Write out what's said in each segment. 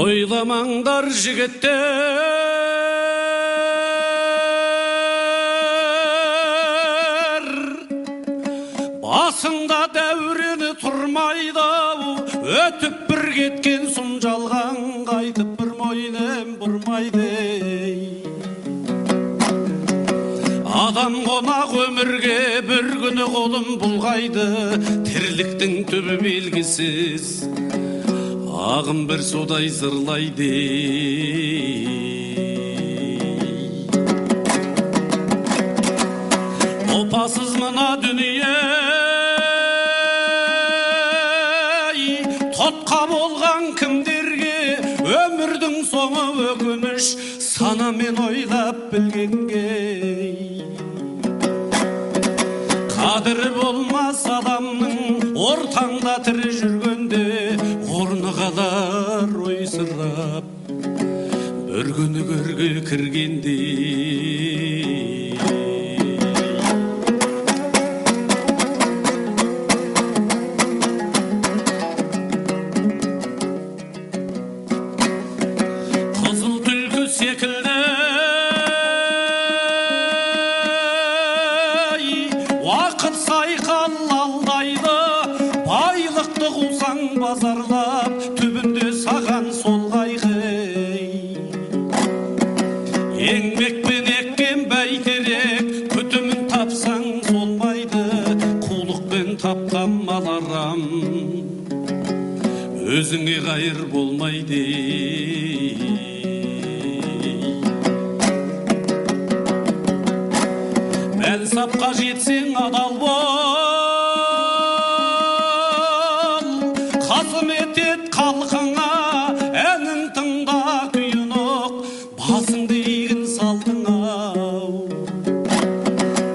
Oylamаңдар жігіттер, басында дәурені тұрмайды, өтіп бір кеткен сұм жалған қайтып бір мойнын бұрмайды. Адам қонақ өмірге бір күні қолын бұлғайды, тірліктің түбі белгісіз, ағым бір судай зырлайды. Опасыз мына дүние, тотқа болған кімдерге, өмірдің соңы өкініш, санамен ойлап білгенге. Қадірі болмас адамның ортаңда тірі жүргенде, орны қалар ойсырап, бір күні көрге кіргенде. Қызыл түлкі секілді уақыт сайқал алдайды, байлықты қусаң базарлап, түбінде саған сол қайғы. Еңбекпен еккен бәйтерек, күтімін тапсаң солмайды, қулықпен тапқан мал арам, өзіңе қайыр болмайды. Мәнсапқа жетсең адал бол, қызмет ет халқыңа, әнін тыңда күйін оқ, басыңды егін салдың ау.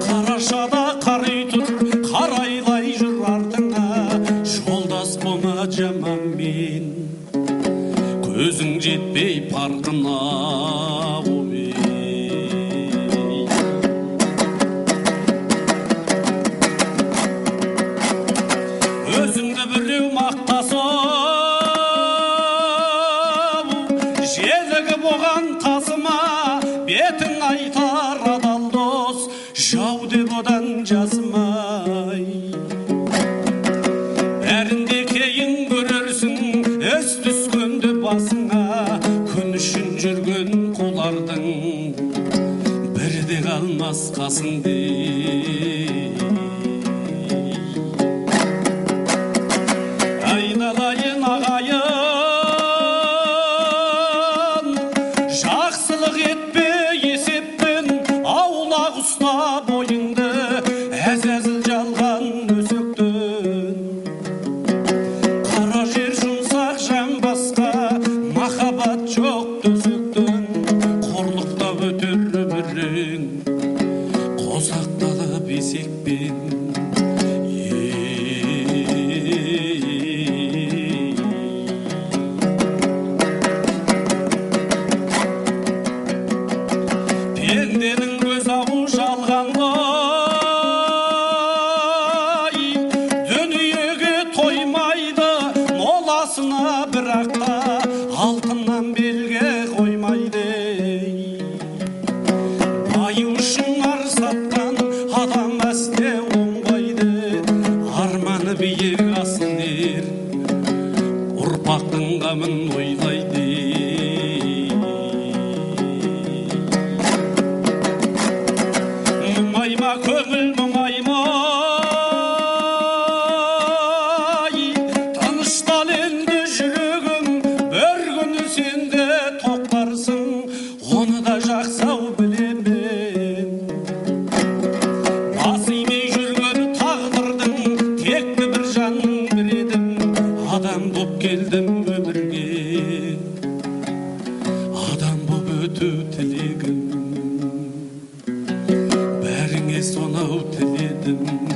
Қарашада қарай тұр, қарайлай жүр артыңа, жолдас болма жаманмен, көзің жетпей парқына. Өзіңді біреу мақтасып, желігі болған тасыма, бетін айтар адал дос, жау деп одан жазмай. Бәрінде кейін көрерсің, із түскенді басыңа, күн үшін жүрген қолардың бірі де қалмас қасыңда. Айналайын ағайын, жақсылық етпе есеппен, аулақ ұста бойыңды, әзәзіл жалған өсектен. Қара жер жұмсақ жан басқа, махаббат жоқ төсектен, қорлықта өтер өмірің, қосақталып есекпен. Пенденің көз ау жалған ғой, дүниеге тоймайды, моласына бірақ та алтыннан белге қоймайды. Байы үшін ар сатқан адам әсте оңбайды, арманы биік асыл ер, ұрпақтың қамын ойлайды. Мұңайма көңіл мұңаймай, тыныштал енді жүрегім, бір күні сен де тоқтарсың, оны да жақсау білемін. Бас имей жүрген тағдырдың текті бір жанның бір едім, адам боп келдім өмірге. өтө тілегім бәріңе сонау тіледім